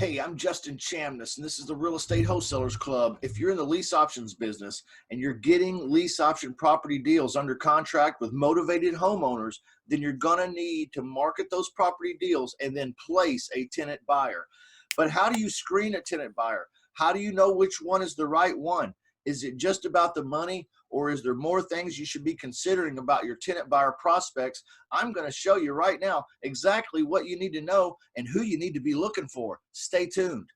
Hey, I'm Justin Chamness, and this is the Real Estate Wholesalers Club. If you're in the lease options business and you're getting lease option property deals under contract with motivated homeowners, then you're going to need to market those property deals and then place a tenant buyer. But how do you screen a tenant buyer? How do you know which one is the right one? Is it just about the money, or is there more things you should be considering about your tenant buyer prospects? I'm going to show you right now exactly what you need to know and who you need to be looking for. Stay tuned.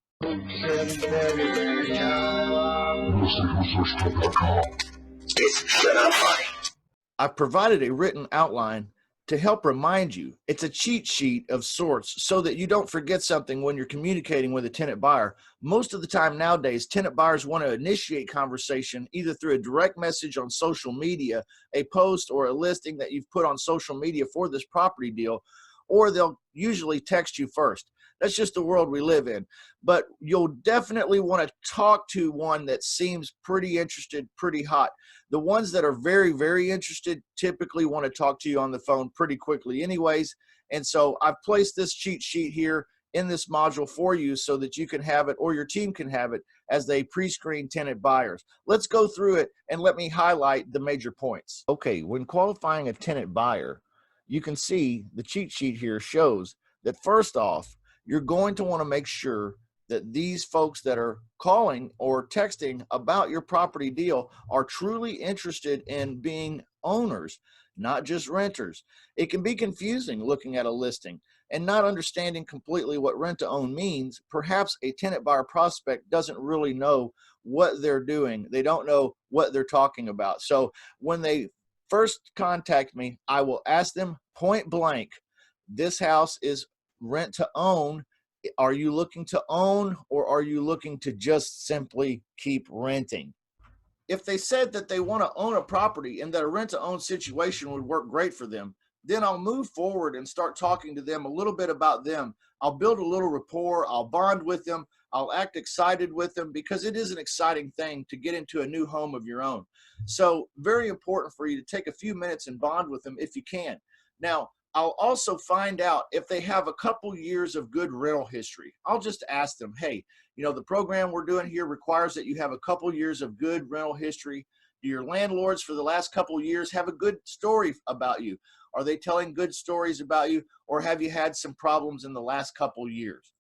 I've provided a written outline to help remind you. It's a cheat sheet of sorts so that you don't forget something when you're communicating with a tenant buyer. Most of the time nowadays, tenant buyers want to initiate conversation either through a direct message on social media, a post, or a listing that you've put on social media for this property deal, or they'll usually text you first. That's just the world we live in. But you'll definitely want to talk to one that seems pretty interested, pretty hot. The ones that are very, very interested typically want to talk to you on the phone pretty quickly anyways. And so I've placed this cheat sheet here in this module for you so that you can have it, or your team can have it, as they pre-screen tenant buyers. Let's go through it and let me highlight the major points. Okay, when qualifying a tenant buyer, you can see the cheat sheet here shows that first off, you're going to want to make sure that these folks that are calling or texting about your property deal are truly interested in being owners, not just renters. It can be confusing looking at a listing and not understanding completely what rent to own means. Perhaps a tenant buyer prospect doesn't really know what they're doing. They don't know what they're talking about. So when they first contact me, I will ask them point blank, this house is rent to own. Are you looking to own, or are you looking to just simply keep renting? If they said that they want to own a property and that a rent to own situation would work great for them, then I'll move forward and start talking to them a little bit about them. I'll build a little rapport. I'll bond with them. I'll act excited with them, because it is an exciting thing to get into a new home of your own. So very important for you to take a few minutes and bond with them if you can. Now, I'll also find out if they have a couple years of good rental history. I'll just ask them, hey, the program we're doing here requires that you have a couple years of good rental history. Do your landlords for the last couple years have a good story about you? Are they telling good stories about you, or have you had some problems in the last couple years?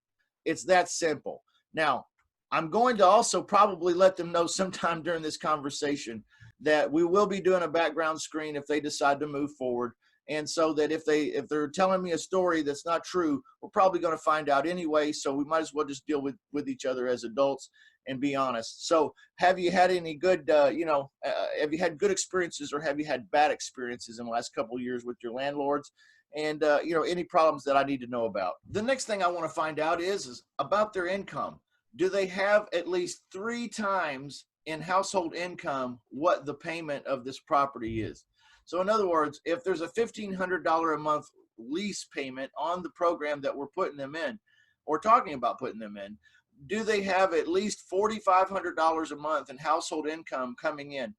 It's that simple. Now, I'm going to also probably let them know sometime during this conversation that we will be doing a background screen if they decide to move forward. And so that if they're telling me a story that's not true, we're probably going to find out anyway. So we might as well just deal with each other as adults and be honest. So have you had any good, have you had good experiences, or have you had bad experiences in the last couple of years with your landlords? And, any problems that I need to know about. The next thing I want to find out is about their income. Do they have at least 3 times in household income what the payment of this property is? So in other words, if there's a $1,500 a month lease payment on the program that we're putting them in, or talking about putting them in, do they have at least $4,500 a month in household income coming in?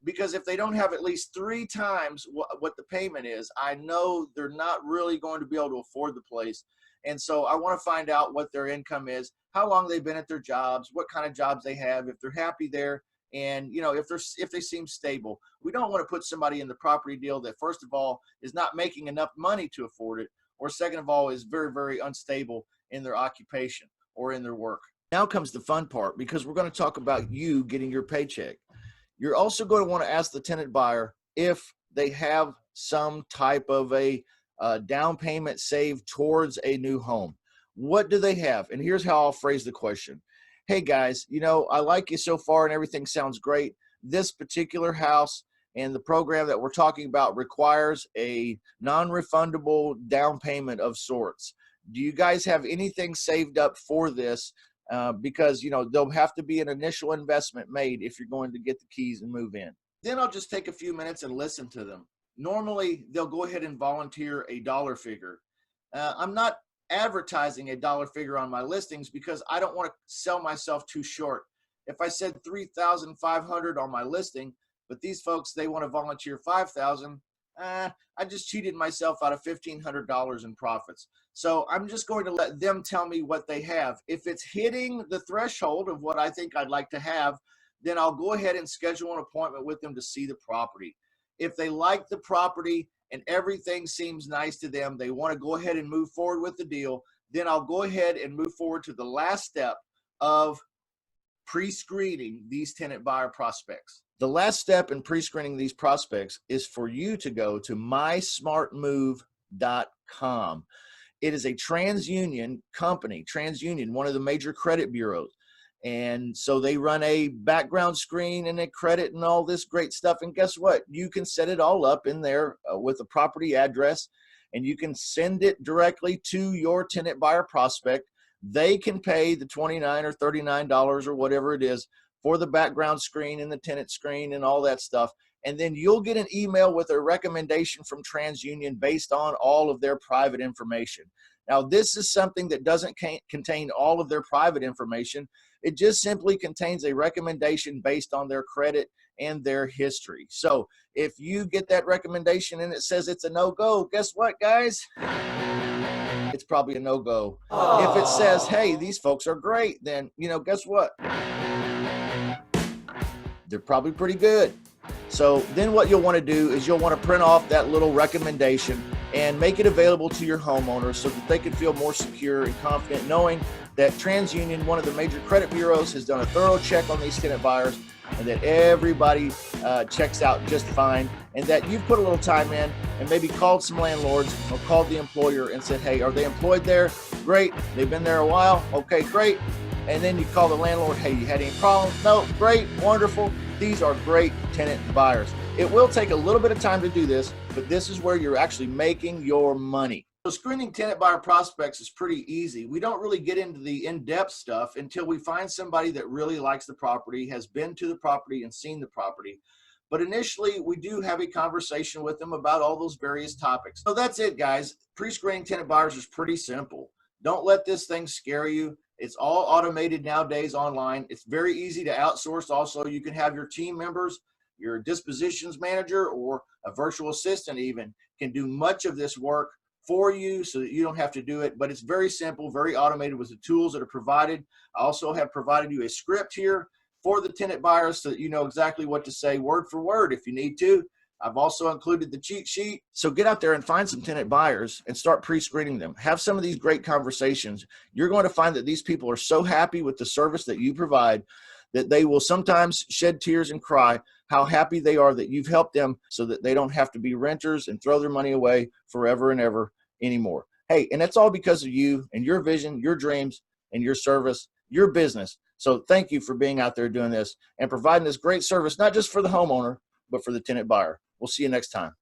Because if they don't have at least 3 times what the payment is, I know they're not really going to be able to afford the place. And so I want to find out what their income is, how long they've been at their jobs, what kind of jobs they have, if they're happy there. And if they seem stable. We don't want to put somebody in the property deal that, first of all, is not making enough money to afford it, or second of all, is very, very unstable in their occupation or in their work. Now comes the fun part, because we're going to talk about you getting your paycheck. You're also going to want to ask the tenant buyer if they have some type of a down payment saved towards a new home. What do they have? And here's how I'll phrase the question. Hey guys, I like you so far and everything sounds great. This particular house and the program that we're talking about requires a non-refundable down payment of sorts. Do you guys have anything saved up for this? Because, there'll have to be an initial investment made if you're going to get the keys and move in. Then I'll just take a few minutes and listen to them. Normally, they'll go ahead and volunteer a dollar figure. I'm not advertising a dollar figure on my listings because I don't want to sell myself too short. If I said $3,500 on my listing, but these folks, they want to volunteer $5,000, I just cheated myself out of $1,500 in profits. So I'm just going to let them tell me what they have. If it's hitting the threshold of what I think I'd like to have, then I'll go ahead and schedule an appointment with them to see the property. If they like the property and everything seems nice to them, they want to go ahead and move forward with the deal, then I'll go ahead and move forward to the last step of pre-screening these tenant buyer prospects. The last step in pre-screening these prospects is for you to go to mysmartmove.com. It is a TransUnion company, TransUnion, one of the major credit bureaus. And so they run a background screen and a credit and all this great stuff. And guess what? You can set it all up in there with a property address, and you can send it directly to your tenant buyer prospect. They can pay the $29 or $39 or whatever it is for the background screen and the tenant screen and all that stuff. And then you'll get an email with a recommendation from TransUnion based on all of their private information. Now, this is something that doesn't contain all of their private information. It just simply contains a recommendation based on their credit and their history. So if you get that recommendation and it says it's a no-go, guess what, guys? It's probably a no-go. If it says, hey, these folks are great, then, guess what? They're probably pretty good. So then what you'll want to do is you'll want to print off that little recommendation and make it available to your homeowners so that they can feel more secure and confident knowing that TransUnion, one of the major credit bureaus, has done a thorough check on these tenant buyers and that everybody checks out just fine, and that you've put a little time in and maybe called some landlords or called the employer and said, hey, are they employed there? Great. They've been there a while. Okay, great. And then you call the landlord, hey, you had any problems? No, great, wonderful. These are great tenant buyers. It will take a little bit of time to do this, but this is where you're actually making your money. So screening tenant buyer prospects is pretty easy. We don't really get into the in-depth stuff until we find somebody that really likes the property, has been to the property and seen the property. But initially, we do have a conversation with them about all those various topics. So that's it, guys. Pre-screening tenant buyers is pretty simple. Don't let this thing scare you. It's all automated nowadays online. It's very easy to outsource. Also, you can have your team members, your dispositions manager, or a virtual assistant even can do much of this work for you so that you don't have to do it. But it's very simple, very automated with the tools that are provided. I also have provided you a script here for the tenant buyers so that you know exactly what to say word for word if you need to. I've also included the cheat sheet. So get out there and find some tenant buyers and start pre-screening them. Have some of these great conversations. You're going to find that these people are so happy with the service that you provide that they will sometimes shed tears and cry how happy they are that you've helped them so that they don't have to be renters and throw their money away forever and ever anymore. Hey, and that's all because of you and your vision, your dreams, and your service, your business. So thank you for being out there doing this and providing this great service, not just for the homeowner, but for the tenant buyer. We'll see you next time.